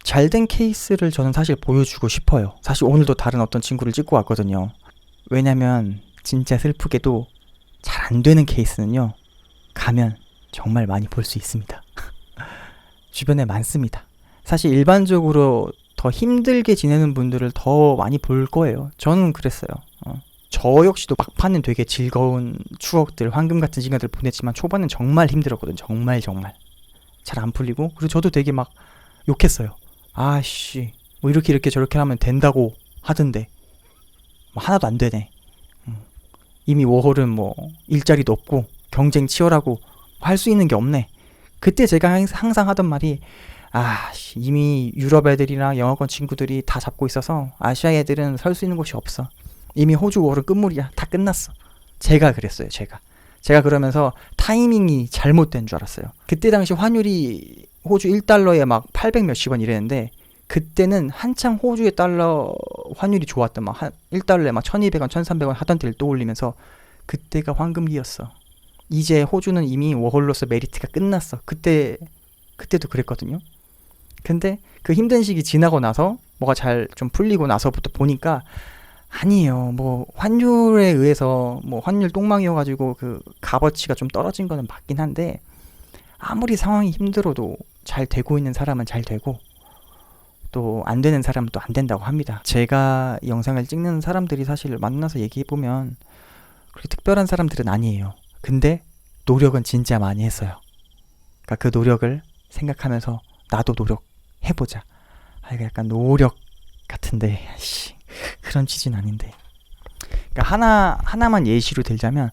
잘된 케이스를 저는 사실 보여주고 싶어요. 사실 오늘도 다른 어떤 친구를 찍고 왔거든요. 왜냐면 진짜 슬프게도 잘 안 되는 케이스는요, 가면 정말 많이 볼 수 있습니다. 주변에 많습니다. 사실 일반적으로 더 힘들게 지내는 분들을 더 많이 볼 거예요. 저는 그랬어요. 저 역시도 막판은 되게 즐거운 추억들, 황금 같은 시간들을 보냈지만 초반은 정말 힘들었거든. 정말 잘 안 풀리고, 그리고 저도 되게 막 욕했어요. 아씨, 뭐 이렇게 저렇게 하면 된다고 하던데 뭐 하나도 안 되네. 이미 워홀은 뭐 일자리도 없고 경쟁 치열하고 할 수 있는 게 없네. 그때 제가 항상 하던 말이, 이미 유럽 애들이나 영어권 친구들이 다 잡고 있어서 아시아 애들은 설 수 있는 곳이 없어. 이미 호주 워홀은 끝물이야. 다 끝났어. 제가 그랬어요. 제가 그러면서 타이밍이 잘못된 줄 알았어요. 그때 당시 환율이 호주 1달러에 막 800 몇십 원 이랬는데, 그때는 한창 호주의 달러 환율이 좋았던, 막 1달러에 막 1200원 1300원 하던 때를 떠올리면서 그때가 황금기였어. 이제 호주는 이미 워홀로서 메리트가 끝났어. 그때도 그랬거든요. 근데 그 힘든 시기 지나고 나서 뭐가 잘 좀 풀리고 나서부터 보니까, 아니에요. 뭐 환율에 의해서 뭐 환율 똥망이어가지고 그 값어치가 좀 떨어진 거는 맞긴 한데, 아무리 상황이 힘들어도 잘 되고 있는 사람은 잘 되고 또 안 되는 사람은 또 안 된다고 합니다. 제가 영상을 찍는 사람들이 사실 만나서 얘기해보면 그렇게 특별한 사람들은 아니에요. 근데 노력은 진짜 많이 했어요. 그러니까 그 노력을 생각하면서 나도 노력해보자. 이거 약간 노력 같은데 그런 취지는 아닌데. 그러니까 하나만 예시로 들자면,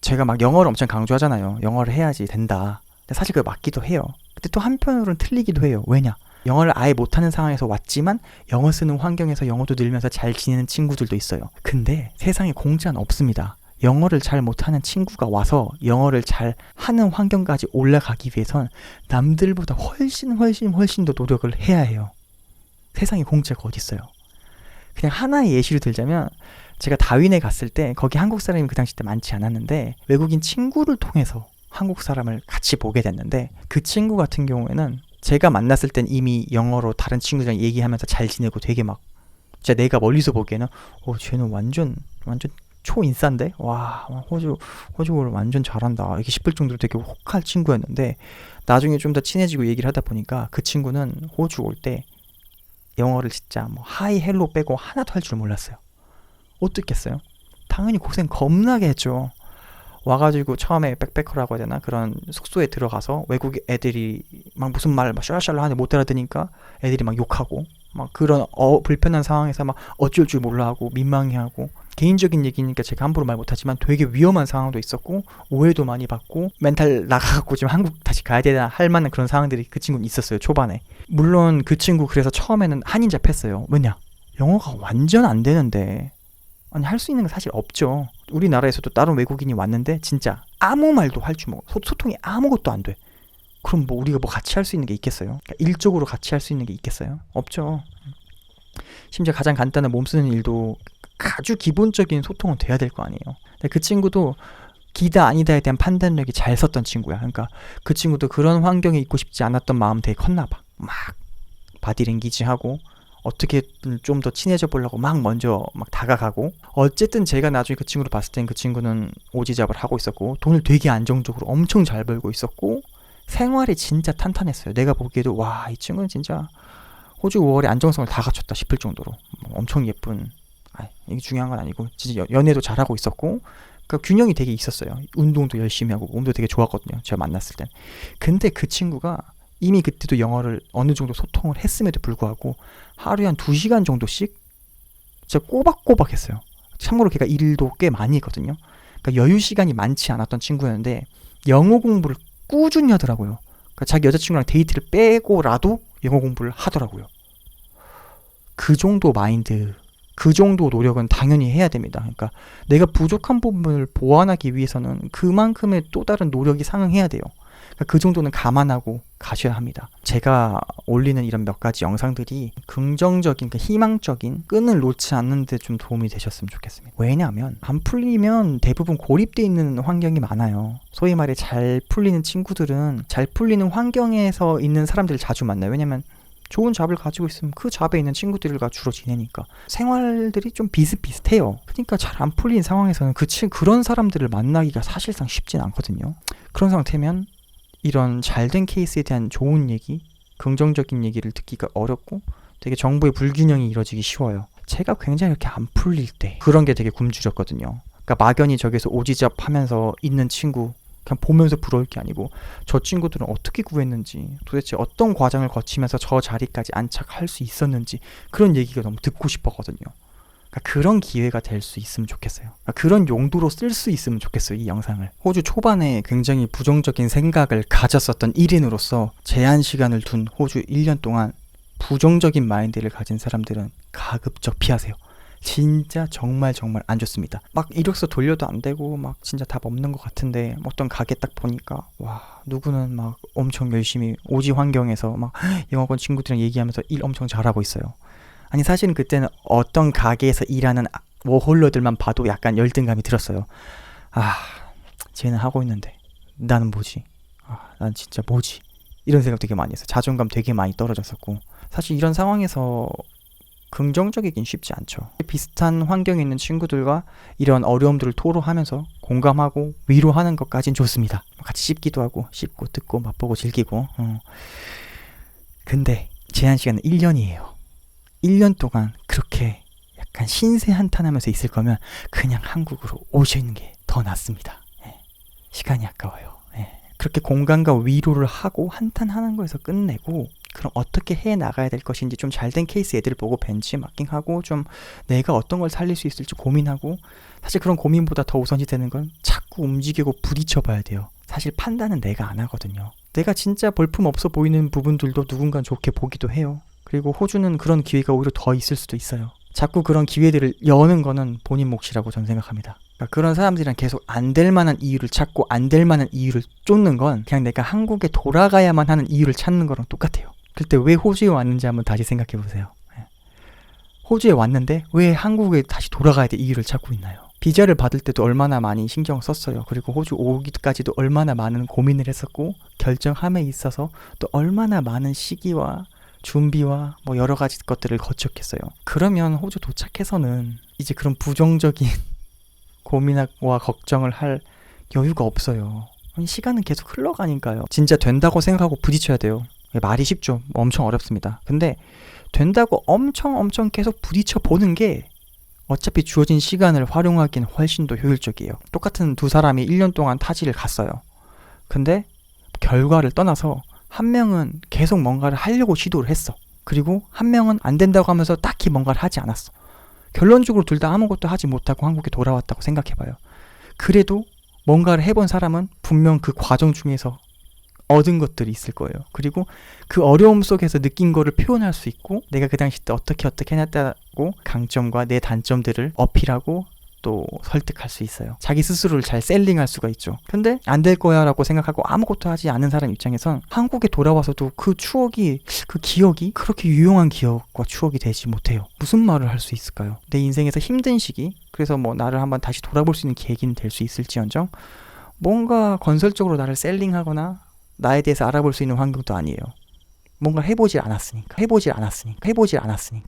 제가 막 영어를 엄청 강조하잖아요. 영어를 해야지 된다. 근데 사실 그게 맞기도 해요. 근데 또 한편으로는 틀리기도 해요. 왜냐? 영어를 아예 못하는 상황에서 왔지만 영어 쓰는 환경에서 영어도 늘면서 잘 지내는 친구들도 있어요. 근데 세상에 공짜는 없습니다. 영어를 잘 못하는 친구가 와서 영어를 잘 하는 환경까지 올라가기 위해선 남들보다 훨씬 더 노력을 해야 해요. 세상에 공짜가 어딨어요. 그냥 하나의 예시로 들자면, 제가 다윈에 갔을 때 거기 한국 사람이 그 당시 때 많지 않았는데 외국인 친구를 통해서 한국 사람을 같이 보게 됐는데, 그 친구 같은 경우에는 제가 만났을 땐 이미 영어로 다른 친구들이랑 얘기하면서 잘 지내고 되게 막, 진짜 내가 멀리서 보기에는 쟤는 완전 초인싸인데? 와, 호주어를 완전 잘한다 이렇게 싶을 정도로 되게 혹할 친구였는데, 나중에 좀 더 친해지고 얘기를 하다 보니까 그 친구는 호주 올 때 영어를 진짜 뭐 하이 헬로 빼고 하나도 할 줄 몰랐어요. 어떻겠어요? 당연히 고생 겁나게 했죠. 와가지고 처음에 백패커라고 해야 되나, 그런 숙소에 들어가서 외국 애들이 막 무슨 말 막 샬랄샬랄 하는데 못 알아듣으니까 애들이 막 욕하고, 막 그런 불편한 상황에서 막 어쩔 줄 몰라 하고 민망해하고, 개인적인 얘기니까 제가 함부로 말 못하지만 되게 위험한 상황도 있었고 오해도 많이 받고 멘탈 나가갖고 지금 한국 다시 가야 되나 할 만한 그런 상황들이 그 친구는 있었어요, 초반에. 물론 그 친구 그래서 처음에는 한인잡했어요. 왜냐? 영어가 완전 안 되는데, 아니 할 수 있는 건 사실 없죠. 우리나라에서도 다른 외국인이 왔는데 진짜 아무 말도 할 줄 모르고 소통이 아무것도 안 돼. 그럼 뭐 우리가 뭐 같이 할 수 있는 게 있겠어요? 그러니까 일적으로 같이 할 수 있는 게 있겠어요? 없죠. 심지어 가장 간단한 몸 쓰는 일도 아주 기본적인 소통은 돼야 될 거 아니에요. 근데 그 친구도 기다 아니다에 대한 판단력이 잘 섰던 친구야. 그러니까 그 친구도 그런 환경에 있고 싶지 않았던 마음 되게 컸나 봐. 막 바디랭귀지하고 어떻게든 좀 더 친해져 보려고 막 먼저 막 다가가고, 어쨌든 제가 나중에 그 친구를 봤을 땐 그 친구는 오지잡을 하고 있었고 돈을 되게 안정적으로 엄청 잘 벌고 있었고 생활이 진짜 탄탄했어요. 내가 보기에도 와, 이 친구는 진짜 호주 5월의 안정성을 다 갖췄다 싶을 정도로 엄청 예쁜, 이게 중요한 건 아니고 진짜 연애도 잘하고 있었고, 그러니까 균형이 되게 있었어요. 운동도 열심히 하고 몸도 되게 좋았거든요, 제가 만났을 땐. 근데 그 친구가 이미 그때도 영어를 어느 정도 소통을 했음에도 불구하고 하루에 한 2시간 정도씩 진짜 꼬박꼬박 했어요. 참고로 걔가 일도 꽤 많이 했거든요. 그러니까 여유 시간이 많지 않았던 친구였는데 영어 공부를 꾸준히 하더라고요. 그러니까 자기 여자친구랑 데이트를 빼고라도 영어 공부를 하더라고요. 그 정도 마인드, 그 정도 노력은 당연히 해야 됩니다. 그러니까 내가 부족한 부분을 보완하기 위해서는 그만큼의 또 다른 노력이 상응해야 돼요. 그러니까 그 정도는 감안하고 가셔야 합니다. 제가 올리는 이런 몇 가지 영상들이 긍정적인, 그러니까 희망적인 끈을 놓지 않는 데 좀 도움이 되셨으면 좋겠습니다. 왜냐하면 안 풀리면 대부분 고립되어 있는 환경이 많아요. 소위 말해 잘 풀리는 친구들은 잘 풀리는 환경에서 있는 사람들을 자주 만나요. 왜냐면 좋은 잡을 가지고 있으면 그 잡에 있는 친구들과 주로 지내니까 생활들이 좀 비슷비슷해요. 그러니까 잘 안 풀린 상황에서는 그런 사람들을 만나기가 사실상 쉽진 않거든요. 그런 상태면 이런 잘된 케이스에 대한 좋은 얘기, 긍정적인 얘기를 듣기가 어렵고 되게 정보의 불균형이 이루어지기 쉬워요. 제가 굉장히 이렇게 안 풀릴 때 그런 게 되게 굶주렸거든요. 그러니까 막연히 저기서 오지잡하면서 있는 친구 그냥 보면서 부러울 게 아니고 저 친구들은 어떻게 구했는지, 도대체 어떤 과정을 거치면서 저 자리까지 안착할 수 있었는지 그런 얘기가 너무 듣고 싶었거든요. 그러니까 그런 기회가 될 수 있으면 좋겠어요. 그러니까 그런 용도로 쓸 수 있으면 좋겠어요, 이 영상을. 호주 초반에 굉장히 부정적인 생각을 가졌었던 1인으로서 제한 시간을 둔 호주 1년 동안 부정적인 마인드를 가진 사람들은 가급적 피하세요. 진짜 정말 안 좋습니다. 막 이력서 돌려도 안 되고 막 진짜 답 없는 것 같은데 어떤 가게 딱 보니까 와, 누구는 막 엄청 열심히 오지 환경에서 막 영어권 친구들이랑 얘기하면서 일 엄청 잘하고 있어요. 아니 사실은 그때는 어떤 가게에서 일하는 워홀러들만 봐도 약간 열등감이 들었어요. 아, 쟤는 하고 있는데 나는 뭐지? 난 진짜 뭐지? 이런 생각 되게 많이 했어요. 자존감 되게 많이 떨어졌었고, 사실 이런 상황에서 긍정적이긴 쉽지 않죠. 비슷한 환경에 있는 친구들과 이런 어려움들을 토로하면서 공감하고 위로하는 것까진 좋습니다. 같이 씹기도 하고 씹고 듣고 맛보고 즐기고. 근데 제한 시간은 1년이에요. 1년 동안 그렇게 약간 신세 한탄하면서 있을 거면 그냥 한국으로 오시는 게 더 낫습니다. 시간이 아까워요. 그렇게 공감과 위로를 하고 한탄하는 거에서 끝내고, 그럼 어떻게 해 나가야 될 것인지 좀 잘된 케이스 애들 보고 벤치마킹하고 좀 내가 어떤 걸 살릴 수 있을지 고민하고, 사실 그런 고민보다 더 우선시 되는 건 자꾸 움직이고 부딪혀 봐야 돼요. 사실 판단은 내가 안 하거든요. 내가 진짜 볼품 없어 보이는 부분들도 누군간 좋게 보기도 해요. 그리고 호주는 그런 기회가 오히려 더 있을 수도 있어요. 자꾸 그런 기회들을 여는 거는 본인 몫이라고 저는 생각합니다. 그러니까 그런 사람들이랑 계속 안 될 만한 이유를 찾고 안 될 만한 이유를 쫓는 건 그냥 내가 한국에 돌아가야만 하는 이유를 찾는 거랑 똑같아요. 그때 왜 호주에 왔는지 한번 다시 생각해 보세요. 호주에 왔는데 왜 한국에 다시 돌아가야 될 이유를 찾고 있나요? 비자를 받을 때도 얼마나 많이 신경 썼어요. 그리고 호주 오기까지도 얼마나 많은 고민을 했었고, 결정함에 있어서 또 얼마나 많은 시기와 준비와 뭐 여러 가지 것들을 거쳤겠어요. 그러면 호주 도착해서는 이제 그런 부정적인 고민과 걱정을 할 여유가 없어요. 시간은 계속 흘러가니까요. 진짜 된다고 생각하고 부딪혀야 돼요. 말이 쉽죠. 엄청 어렵습니다. 근데 된다고 엄청 계속 부딪혀 보는 게 어차피 주어진 시간을 활용하기는 훨씬 더 효율적이에요. 똑같은 두 사람이 1년 동안 타지를 갔어요. 근데 결과를 떠나서 한 명은 계속 뭔가를 하려고 시도를 했어. 그리고 한 명은 안 된다고 하면서 딱히 뭔가를 하지 않았어. 결론적으로 둘 다 아무것도 하지 못하고 한국에 돌아왔다고 생각해봐요. 그래도 뭔가를 해본 사람은 분명 그 과정 중에서 얻은 것들이 있을 거예요. 그리고 그 어려움 속에서 느낀 거를 표현할 수 있고, 내가 그 당시 때 어떻게 해놨다고 강점과 내 단점들을 어필하고 또 설득할 수 있어요. 자기 스스로를 잘 셀링할 수가 있죠. 근데 안 될 거야 라고 생각하고 아무것도 하지 않은 사람 입장에선 한국에 돌아와서도 그 추억이, 그 기억이 그렇게 유용한 기억과 추억이 되지 못해요. 무슨 말을 할 수 있을까요? 내 인생에서 힘든 시기, 그래서 뭐 나를 한번 다시 돌아볼 수 있는 계기는 될 수 있을지언정 뭔가 건설적으로 나를 셀링하거나 나에 대해서 알아볼 수 있는 환경도 아니에요. 뭔가 해보질 않았으니까.